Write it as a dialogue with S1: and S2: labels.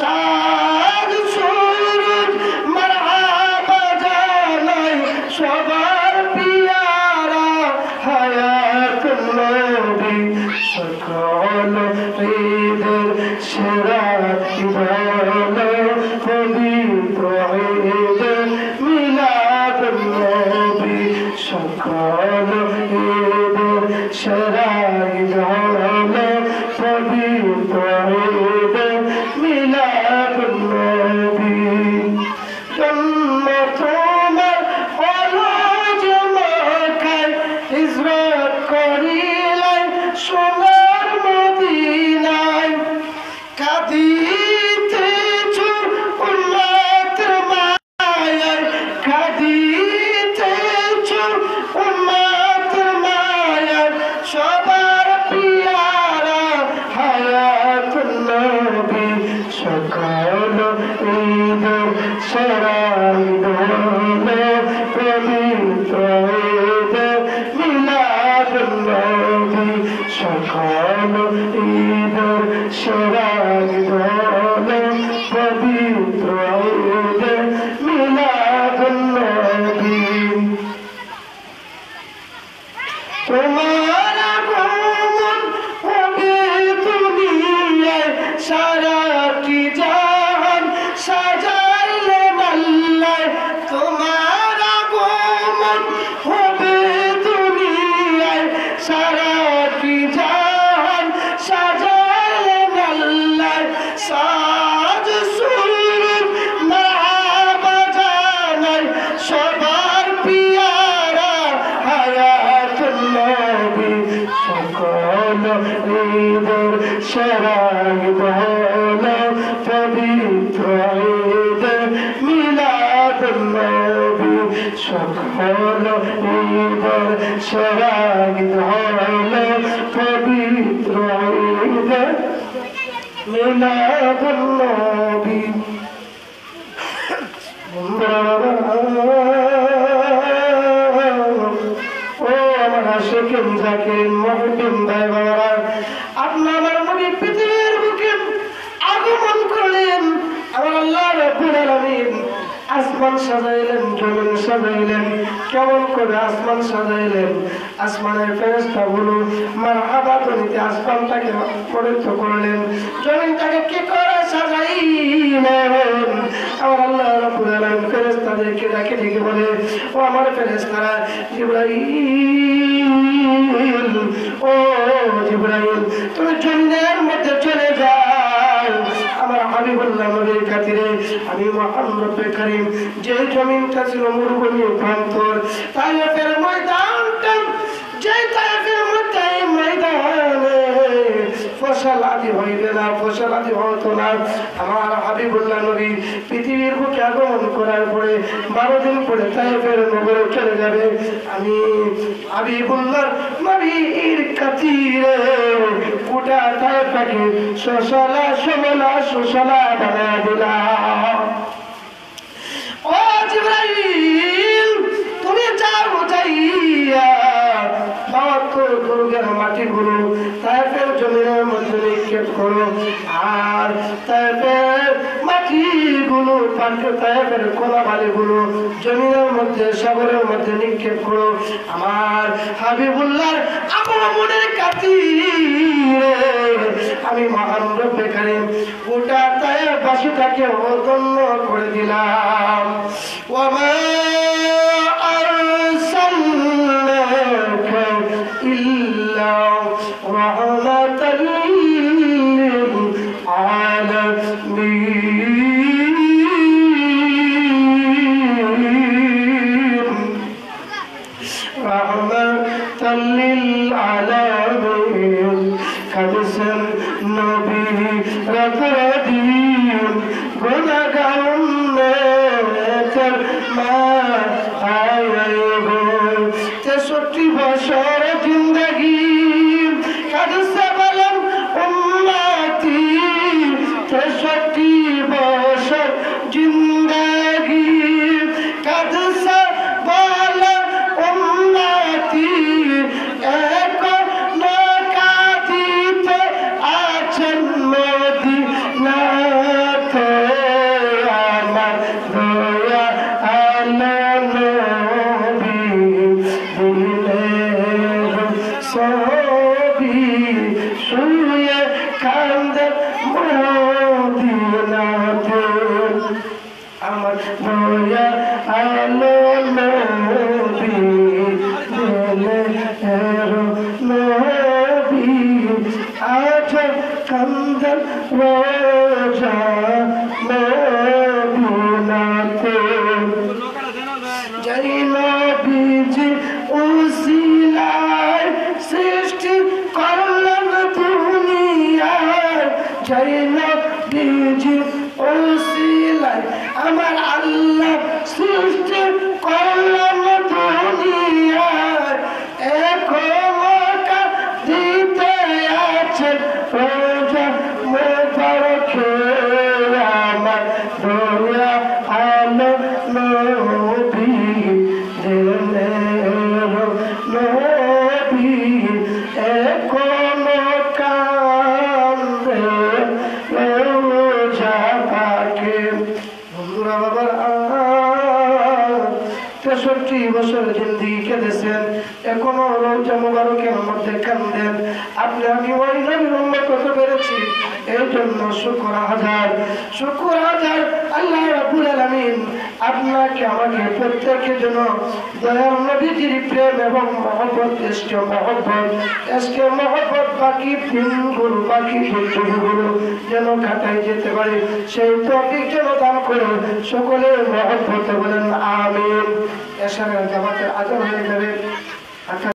S1: সাদ সুরুজ মারহাবা জানাই সবার পিয়ারা হায়াতুল নবী সকল ঈদের সেরা ঈদ পবিত্র ঈদ মিলাদুন নবী সকল ঈদের সেরা ঈদ পবিত্র ঈদ মিলাদুন নবী জন্ম তোমার হলো যে মক্কায় হিজরত করিলেন সোনার মদিনায় কাঁদিতেছো উম্মতের মায়ায় কাঁদিতেছো উম্মতের মায়ায় সবার পিয়ারা হায়াতুন নবী সকল ঈদ সেরা ঈদ পবিত্র ঈদ মিলাদুন নবী সকল ঈদ সেরা ঈদ পবিত্র ঈদ মিলাদুন নবী তোমার আগমন হবে দুনিয়ায় সারাটি জাহান সাজাইলেন আল্লাহ তোমার আগমন হবে দুনিয়ায় সারাটি জাহান সাজাইলেন আল্লাহ সাজ সুরুজ মারহাবা জানাই সবার পিয়ারা হায়াতুল নবী সকল ঈদের সেরা ঈদ পবিত্র ঈদ মিলাদুন নবী সকল ঈদের সেরা ঈদ পবিত্র ঈদ মিলাদুন নবী ও আমার আশিকিন জাকিরিন মুহিবিন ভাই বাবারা আপনার আমার নবী পৃথিবীর বুকে আগমন করলেন আমার আল্লাহ রাব্বুল আলামিন আসমান সাজাইলেন জমিন সাজাইলেন কেমন করে আসমান সাজাইলেন আসমানের ফেরেশতাগুলো মারহাবা ধ্বনিতে আসমানটাকে পবিত্র করলেন জমিনটাকে কি করে সাজাইলেন আমার আল্লাহ রাব্বুল আলামিন ফেরেশতাদেরকে ডাকে ডেকে বলে ও আমার ফেরেশতারা জিবরাইল ও জিবরাইল তুমি জমিনের মধ্যে চলে যাও আমার হাবিবুল্লাহ নবীর খাতিরে আমি মুহাম্মদ রব্বে কারীম যে জমিনটা ছিল মরুভূমি প্রান্তর তায়েফের ময়দানটা যে তায়েফের ময়দানে ফসল আদি হইবে না ফসল আদি হতো না আমার হাবিবুল্লাহ নবী পৃথিবীর বুকে আগমন করার পরে 12 দিন পরে তায়েফের নগরে চলে যাবে আমি হাবিবুল্লাহ নবীর খাতিরে গোটা তায়েফকে সসলা সমলা সুসলা বানায় দিলাম ও জিবরাইল তুমি যাও যাইয়া বাহাত্তর দুর্গের মাটিগুলো তায়েফের জমিনের মধ্যে নিক্ষেপ করো আর তায়েফের মাটিগুলো তায়েফের কোলাবালিগুলো জমিনের মধ্যে সাগরের মধ্যে নিক্ষেপ করো আমার হাবিবুল্লাহর আগমনের খাতিরে আমি মহান রব্বে কারীম গোটা তায়েফবাসীটাকে ধন্য করে দিলাম ওয়া আরসালনাকা ইল্লা রাহমাতাল লিল আলামিন রাহমাতাল লিল আলামিন কামিসাল নবী রাতদিন গুনাহগারে কর মা আয়াগো 63 বছর জিন্দেগি কাদসে বলম উম্মতি 63 বছর জিন্দেগি কাদসে বলম উম্মতি এক নকাতিতে আছেন মদিনাতে কান্দে মদিনাতে আমার দয়া আলো নবী দিলে এরো নবী আছে কান্দে রোজা মদিনাতে জয় নবীজি উসিলায় সৃষ্টি করলেন দুনিয়ায় জয় নবীজি উসিলায় আমার আল্লাহ সৃষ্টি করলেন দুনিয়ায় এখন দিতে আছেন রোজা মুবারকে আমার দয়া আলো নবী নবী এখনো কান্দে রোজা পাকে বন্ধুরা বাবার 63 বছর জিন্দিগি কেটেছেন এখনো রোজা মুবারকের মধ্যে কান্দেন আপনি আমি ওই নবীর উম্মত হতে পেরেছি এই জন্য শুকর হাজার আল্লাহ রাব্বুল আলামিন আপনাকে আমাকে প্রত্যেকের জন্য দয়াল নবীজির প্রেম এবং মহব্বত ইশকে মহব্বত বাকি দিনগুলো বাকি যুগগুলো যেন কাটাই যেতে পারে সেই তৌফিক যেন দান করে সকলের মহব্বতে বলেন আমিন এশারের জামাতের আজান হয়ে যাবে